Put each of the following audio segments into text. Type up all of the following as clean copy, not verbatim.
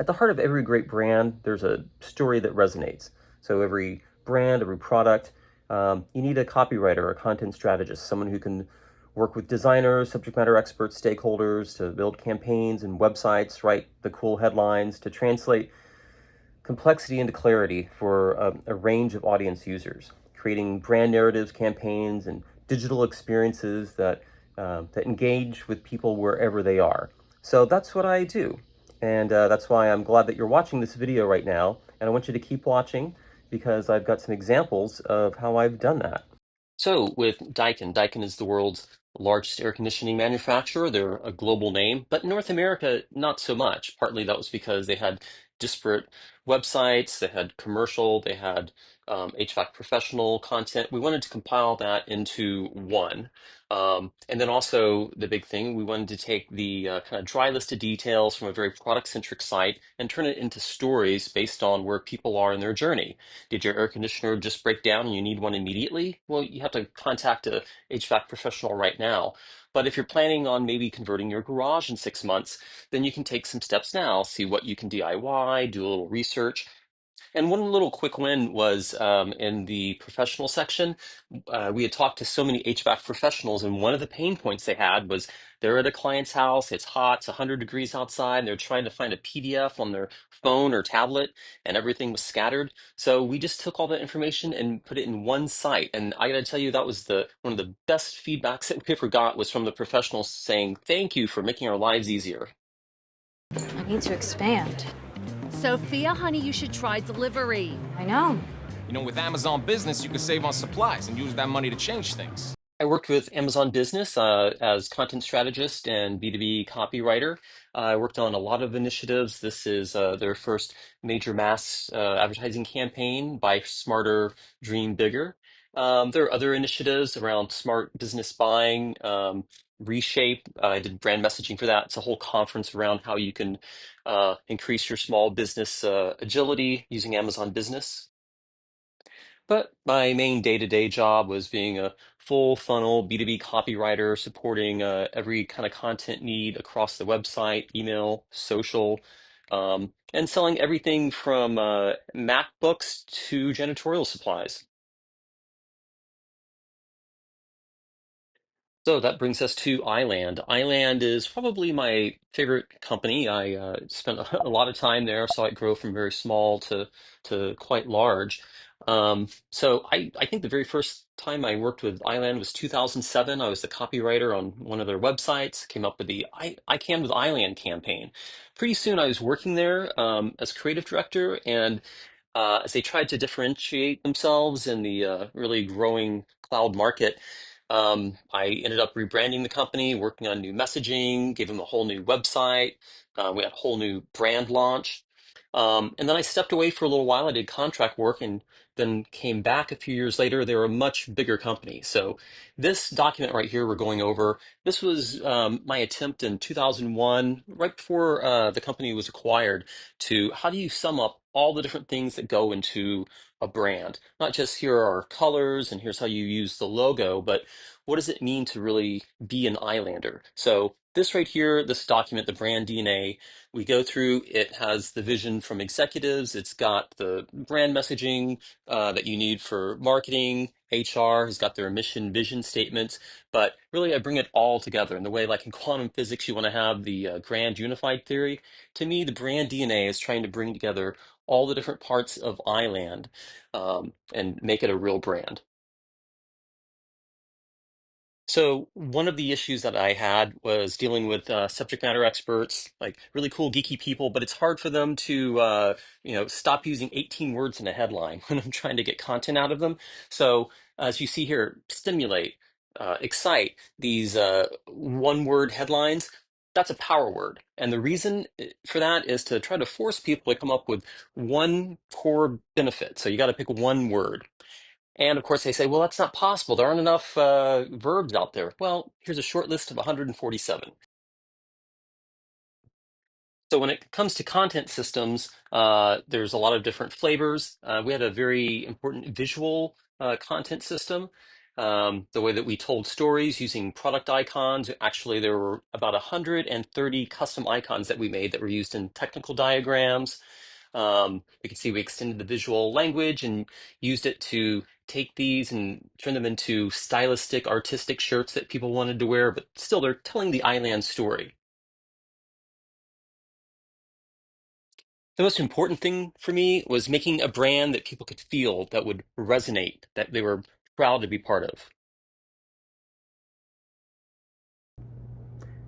At the heart of every great brand, there's a story that resonates. So every brand, every product, you need a copywriter, a content strategist, someone who can work with designers, subject matter experts, stakeholders to build campaigns and websites, write the cool headlines, to translate complexity into clarity for a range of audience users, creating brand narratives, campaigns, and digital experiences that engage with people wherever they are. So that's what I do. And that's why I'm glad that you're watching this video right now. And I want you to keep watching because I've got some examples of how I've done that. So with Daikin, Daikin is the world's largest air conditioning manufacturer. They're a global name, but North America, not so much. Partly that was because they had disparate websites, they had commercial, they had HVAC professional content. We wanted to compile that into one. And then also the big thing, we wanted to take the kind of dry list of details from a very product-centric site and turn it into stories based on where people are in their journey. Did your air conditioner just break down and you need one immediately? Well, you have to contact a HVAC professional right now. But if you're planning on maybe converting your garage in 6 months, then you can take some steps now, see what you can DIY, do a little research. And one little quick win was in the professional section. We had talked to so many HVAC professionals, and one of the pain points they had was they're at a client's house, it's hot, it's 100 degrees outside, and they're trying to find a PDF on their phone or tablet, and everything was scattered. So we just took all that information and put it in one site. And I gotta tell you, that was the one of the best feedbacks that we ever got was from the professionals saying, "Thank you for making our lives easier." I need to expand. Sophia, honey, you should try delivery. I know. You know, with Amazon Business, you can save on supplies and use that money to change things. I worked with Amazon Business as content strategist and B2B copywriter. I worked on a lot of initiatives. This is their first major mass advertising campaign, Buy Smarter, Dream Bigger. There are other initiatives around smart business buying, Reshape. I did brand messaging for that. It's a whole conference around how you can increase your small business agility using Amazon Business. But my main day-to-day job was being a full funnel B2B copywriter, supporting every kind of content need across the website, email, social, and selling everything from MacBooks to janitorial supplies. So that brings us to iLand. iLand is probably my favorite company. I spent a lot of time there, saw it grow from very small to quite large. So I think the very first time I worked with iLand was 2007. I was the copywriter on one of their websites, came up with the I Can with iLand campaign. Pretty soon I was working there as creative director, and as they tried to differentiate themselves in the really growing cloud market, I ended up rebranding the company, working on new messaging, gave them a whole new website. We had a whole new brand launch. And then I stepped away for a little while. I did contract work and then came back a few years later. They were a much bigger company. So this document right here we're going over, this was my attempt in 2001, right before the company was acquired, to how do you sum up all the different things that go into a brand? Not just here are colors and here's how you use the logo, but what does it mean to really be an islander? So this right here, this document, the brand DNA, we go through, it has the vision from executives, it's got the brand messaging that you need for marketing, HR has got their mission vision statements, but really I bring it all together in the way like in quantum physics you want to have the grand unified theory. To me, the brand DNA is trying to bring together all the different parts of iLand and make it a real brand. So one of the issues that I had was dealing with subject matter experts, like really cool geeky people, but it's hard for them to, stop using 18 words in a headline when I'm trying to get content out of them. So as you see here, stimulate, excite, these one-word headlines, that's a power word. And the reason for that is to try to force people to come up with one core benefit. So you got to pick one word. And of course, they say, well, that's not possible. There aren't enough verbs out there. Well, here's a short list of 147. So when it comes to content systems, there's a lot of different flavors. We had a very important visual content system. the way that we told stories using product icons. Actually, there were about 130 custom icons that we made that were used in technical diagrams. You can see we extended the visual language and used it to take these and turn them into stylistic, artistic shirts that people wanted to wear, but still they're telling the island story. The most important thing for me was making a brand that people could feel, that would resonate, that they were proud to be part of.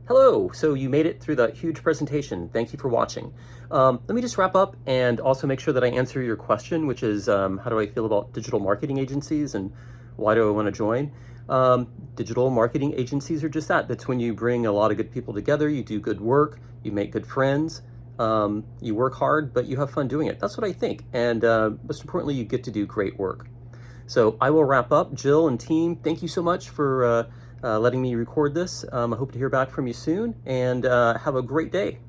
Hello, so you made it through the huge presentation. Thank you for watching. Let me just wrap up and also make sure that I answer your question, which is how do I feel about digital marketing agencies and why do I want to join? Digital marketing agencies are just that. That's when you bring a lot of good people together, you do good work, you make good friends, you work hard, but you have fun doing it. That's what I think. And most importantly, you get to do great work. So I will wrap up. Jill and team, thank you so much for letting me record this. I hope to hear back from you soon, and have a great day.